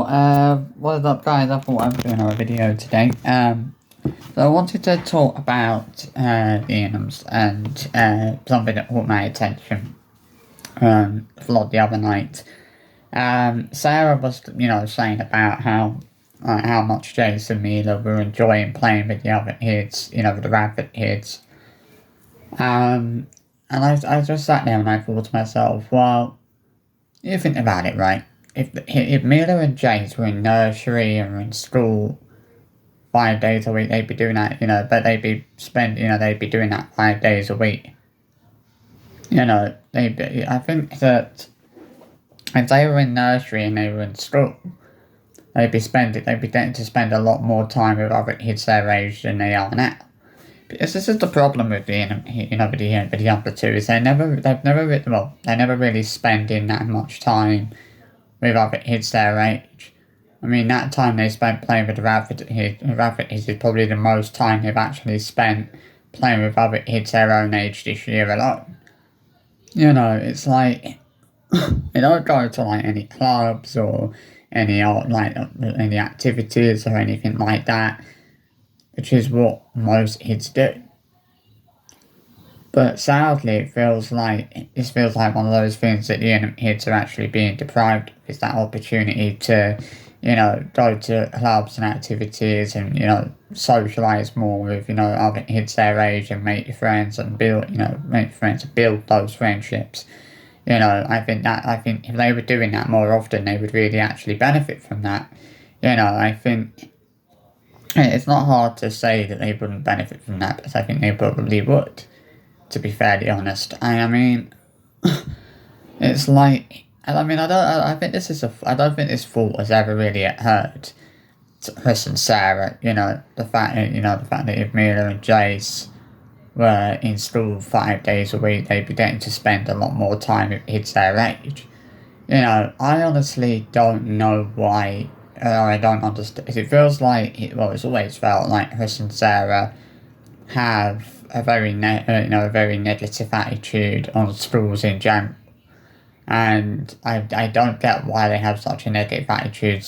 What up guys, I thought I was doing a video today. So I wanted to talk about the inghams and something that caught my attention a lot the other night. Sarah was, saying about how much Jason and Mila were enjoying playing with the other kids, with the rabbit kids. And I just sat there and I thought to myself, well, you think about it, right? If Mila and Jace were in nursery and were in school 5 days a week, they'd be doing that, but they'd be doing that 5 days a week. I think that if they were in nursery and they were in school, they'd be getting to spend a lot more time with other kids their age than they are now. Because this is the problem with the other two, is they're never really spending that much time with other kids their age. I mean, that time they spent playing with the rabbit kids is probably the most time they've actually spent playing with other kids their own age this year alone. It's like they don't go to any clubs or any activities or anything like that, which is what most kids do. But sadly, this feels like one of those things that the kids are actually being deprived of, is that opportunity to, go to clubs and activities and, socialise more with, other kids their age and make friends and build those friendships. I think if they were doing that more often, they would really actually benefit from that. I think it's not hard to say that they wouldn't benefit from that, because I think they probably would, to be fairly honest. I mean, it's like, I don't think this fault has ever really hurt Chris and Sarah. The fact that if Mila and Jace were in school 5 days a week, they'd be getting to spend a lot more time with kids their age. I honestly don't know why. I don't understand. It feels like it's always felt like Chris and Sarah have a very negative attitude on schools in general, and I don't get why they have such a negative attitude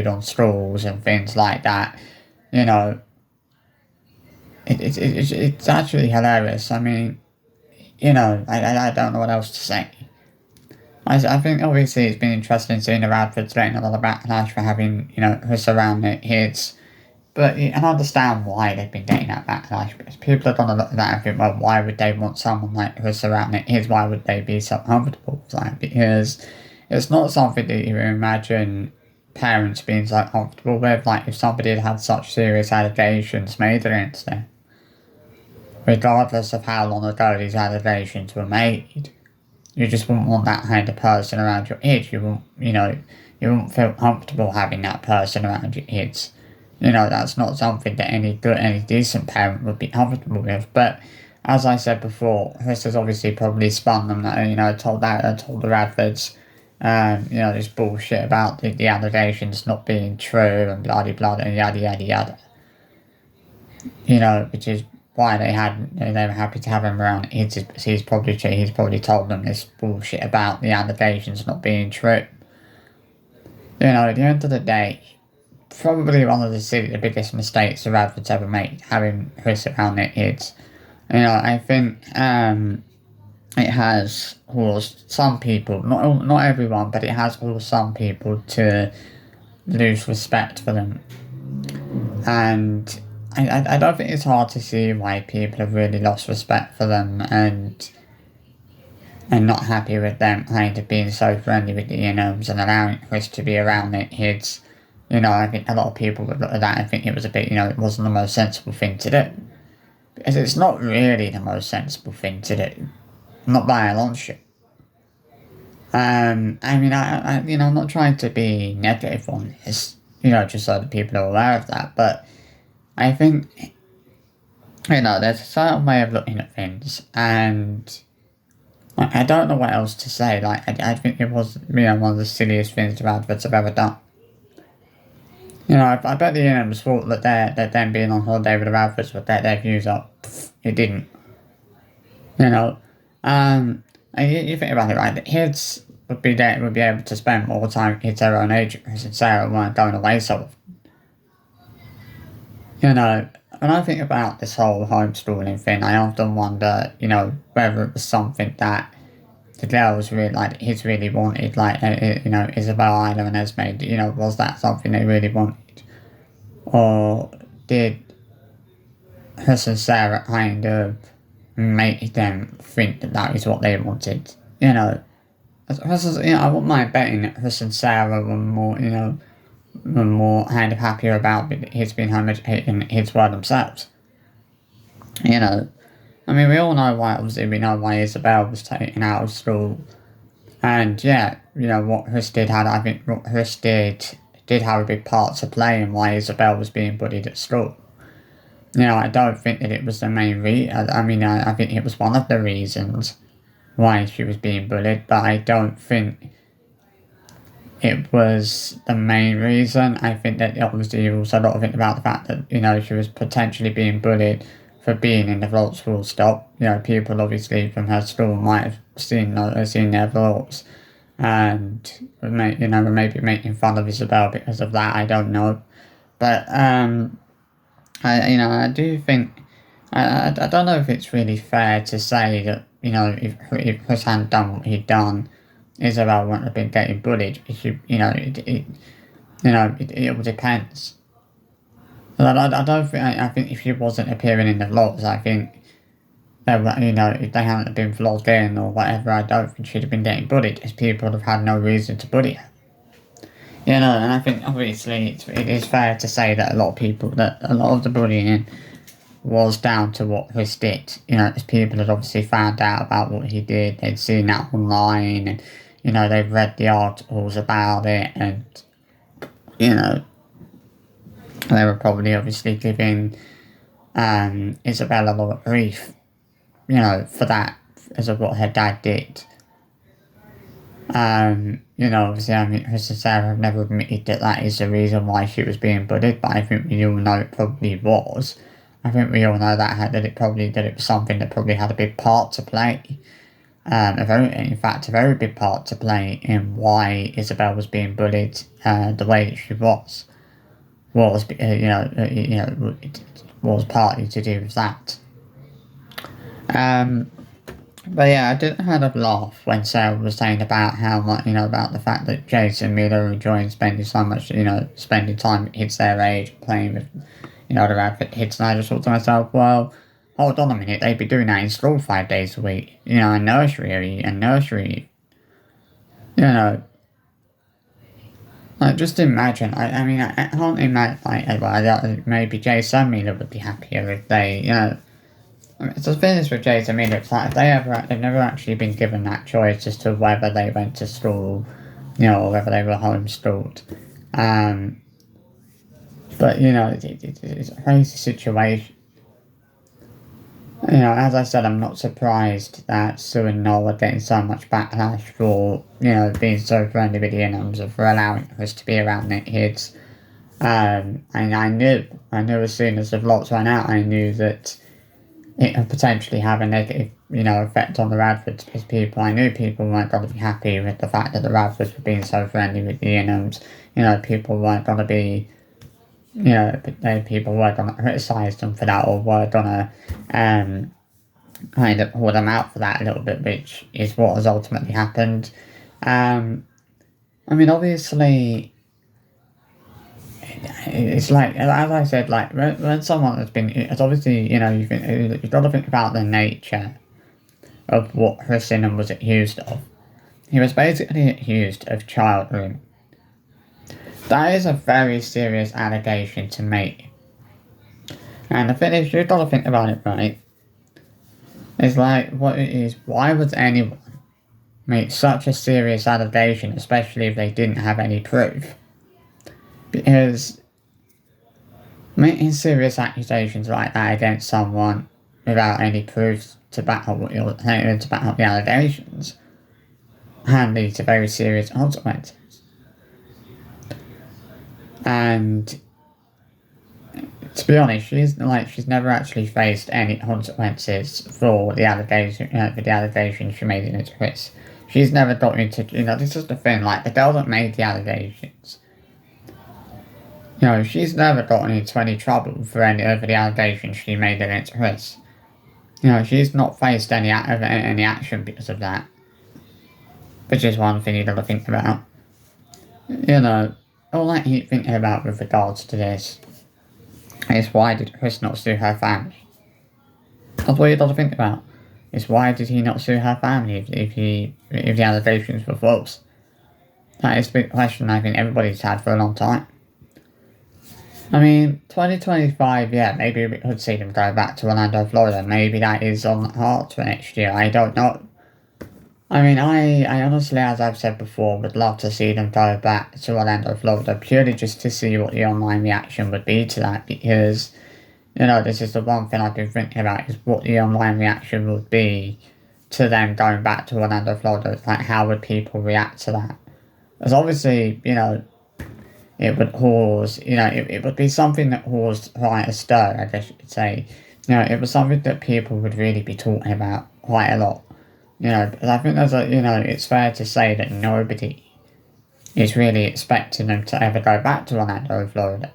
on schools and things like that. It's actually hilarious. I mean, I don't know what else to say. I think obviously it's been interesting seeing the Radfords getting a lot of backlash for having, Chris around their kids. But I understand why they've been getting that backlash, because people are going to look at that and think, well, why would they want someone like Chris around their kids? Why would they be so comfortable with that? Because it's not something that you imagine parents being so comfortable with. Like, if somebody had had such serious allegations made against them, regardless of how long ago these allegations were made, you just wouldn't want that kind of person around your kids. You wouldn't feel comfortable having that person around your kids. That's not something that any decent parent would be comfortable with. But as I said before, Chris has obviously probably spun them that, told the Radfords, this bullshit about the allegations not being true and blah blah and yada yada yada. Which is why they were happy to have him around. He's probably told them this bullshit about the allegations not being true. At the end of the day, probably one of the biggest mistakes the Radfords ever made, having Chris around their kids. I think it has caused some people, not everyone, but it has caused some people to lose respect for them. And I don't think it's hard to see why people have really lost respect for them and not happy with them kind of being so friendly with the inghams and allowing Chris to be around their kids. I think a lot of people would look at that and think it was a bit, it wasn't the most sensible thing to do. Because it's not really the most sensible thing to do. Not by a long shot. I'm not trying to be negative on this, just so that people are aware of that, but I think, there's a certain way of looking at things, and I don't know what else to say. I think it was, one of the silliest things the Radfords have ever done. I bet the inghams thought that them being on holiday with the Radfords would get their views up. It didn't. You think about it, right? The kids would be able to spend more time with kids their own age, and Sarah weren't going away so often. You know, when I think about this whole homeschooling thing, I often wonder, whether it was something that the girls really, like, kids really wanted, like, Isabel, Isla and Esme, was that something they really wanted? Or did Chris and Sarah kind of make them think that that is what they wanted? I wouldn't mind betting that Chris and Sarah were more, were more kind of happier about his being home educated than his were themselves. I mean, we all know why, obviously, we know why Isabel was taken out of school. And yeah, what Chris did had, I think what Chris did have a big part to play in why Isabel was being bullied at school. I don't think that it was the main reason. I mean, I think it was one of the reasons why she was being bullied, but I don't think it was the main reason. I think that obviously you also got to think about the fact that, she was potentially being bullied for being in the vlogs full stop. People obviously from her school might have seen their vlogs and were maybe making fun of Isabel because of that. I don't know. But I do think I don't know if it's really fair to say that if Chris hadn't done what he'd done, Isabel wouldn't have been getting bullied. It all depends. But I don't think I think if she wasn't appearing in the vlogs, I think if they hadn't been vlogged in or whatever, I don't think she'd have been getting bullied, as people would have had no reason to bully her. And I think obviously it is fair to say that a lot of the bullying was down to what Chris did. As people had obviously found out about what he did, they'd seen that online, and they've read the articles about it, and they were probably obviously giving Isabella a lot of grief, for that, as of what her dad did. Obviously, I mean, Chris and Sarah have never admitted that that is the reason why she was being bullied, but I think we all know it probably was. I think we all know that it was something that probably had a big part to play. In fact, a very big part to play in why Isabel was being bullied the way that she was was partly to do with that. But yeah, I did kind of laugh when Sarah was saying about how much, about the fact that Jason Miller enjoying spending so much, spending time with kids their age, playing with, the Radford kids, and I just thought to myself, well, hold on a minute, they'd be doing that in school 5 days a week, a nursery, like, just imagine, I mean, I can't imagine, maybe Jason Miller would be happier if they, I mean, it's the thing is with Jason Miller, it's like they've never actually been given that choice as to whether they went to school, or whether they were homeschooled. But, it's a crazy situation. As I said, I'm not surprised that Sue and Noel are getting so much backlash for, being so friendly with the Inghams and for allowing us to be around their kids. And I knew as soon as the vlogs ran out, I knew that it could potentially have a negative, effect on the Radfords, because I knew people weren't going to be happy with the fact that the Radfords were being so friendly with the Inghams. People weren't going to be, people were going to criticise them for that, or were going to kind of hold them out for that a little bit, which is what has ultimately happened. I mean, obviously, it's like, as I said, like, when someone has been, it's obviously, you've got to think about the nature of what Chris Ingham was accused of. He was basically accused of child grooming. That is a very serious allegation to make. And the thing is, you've got to think about it, right? It's like, why would anyone make such a serious allegation, especially if they didn't have any proof? Because making serious accusations like that against someone without any proof to back up the allegations can lead to very serious consequences. And to be honest, she's never actually faced any consequences for the allegation she made against Chris. She's never got into, this is the thing, like, the girl that made the allegations, she's never gotten into any trouble for any of the allegations she made against Chris. She's not faced any action because of that. Which is one thing you gotta think about. All I keep thinking about with regards to this is why did Chris not sue her family? That's what you gotta think about. Is why did he not sue her family if the allegations were false? That is the big question I think everybody's had for a long time. I mean, 2025, yeah, maybe we could see them go back to Orlando, Florida. Maybe that is on the cards for next year. I don't know. I mean, I honestly, as I've said before, would love to see them go back to Orlando, Florida, purely just to see what the online reaction would be to that, because, this is the one thing I've been thinking about, is what the online reaction would be to them going back to Orlando, Florida. Like, how would people react to that? Because obviously, it would cause, it would be something that caused quite a stir, I guess you could say. It was something that people would really be talking about quite a lot. Because I think it's fair to say that nobody is really expecting them to ever go back to Orlando, Florida.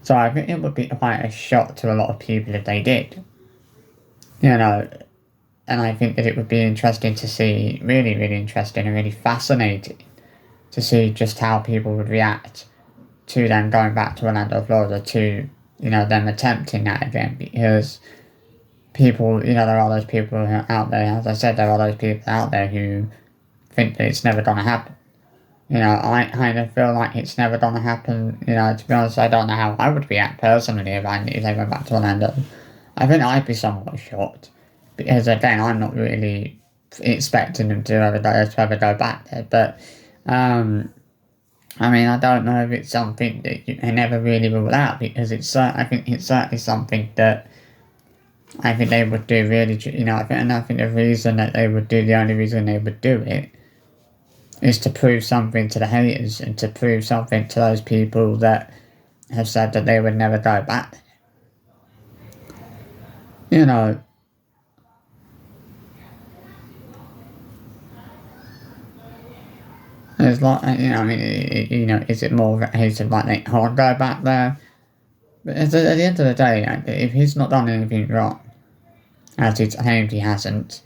So I think it would be quite a shock to a lot of people if they did. And I think that it would be interesting to see, really, really interesting and really fascinating to see just how people would react to them going back to Orlando, Florida, to, them attempting that again, because people, there are those people out there, as I said, there are those people out there who think that it's never going to happen. I kind of feel like it's never going to happen. To be honest, I don't know how I would react personally if they went back to Orlando. I think I'd be somewhat shocked, because again, I'm not really expecting them to ever go back there, but, I mean, I don't know if it's something that you can never really rule out, because I think it's certainly something that I think they would do really, I think the reason that they would do, the only reason they would do it is to prove something to the haters and to prove something to those people that have said that they would never go back. It's like, I mean, is it more of a case of like they can't go back there? But at the end of the day, if he's not done anything wrong, as he's claimed he hasn't,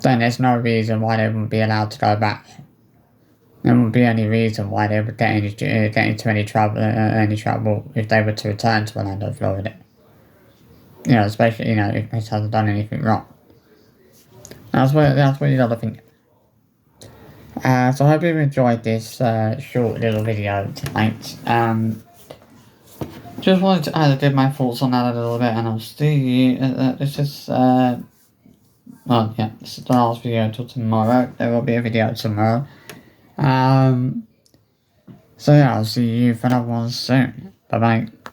then there's no reason why they wouldn't be allowed to go back. There wouldn't be any reason why they would get into any trouble if they were to return to Orlando, Florida. Especially, if he hasn't done anything wrong. That's what you gotta think. So I hope you've enjoyed this short little video tonight. Just wanted to give my thoughts on that a little bit, and I'll see you. This is this is the last video until tomorrow. There will be a video tomorrow. So yeah, I'll see you for another one soon. Bye bye.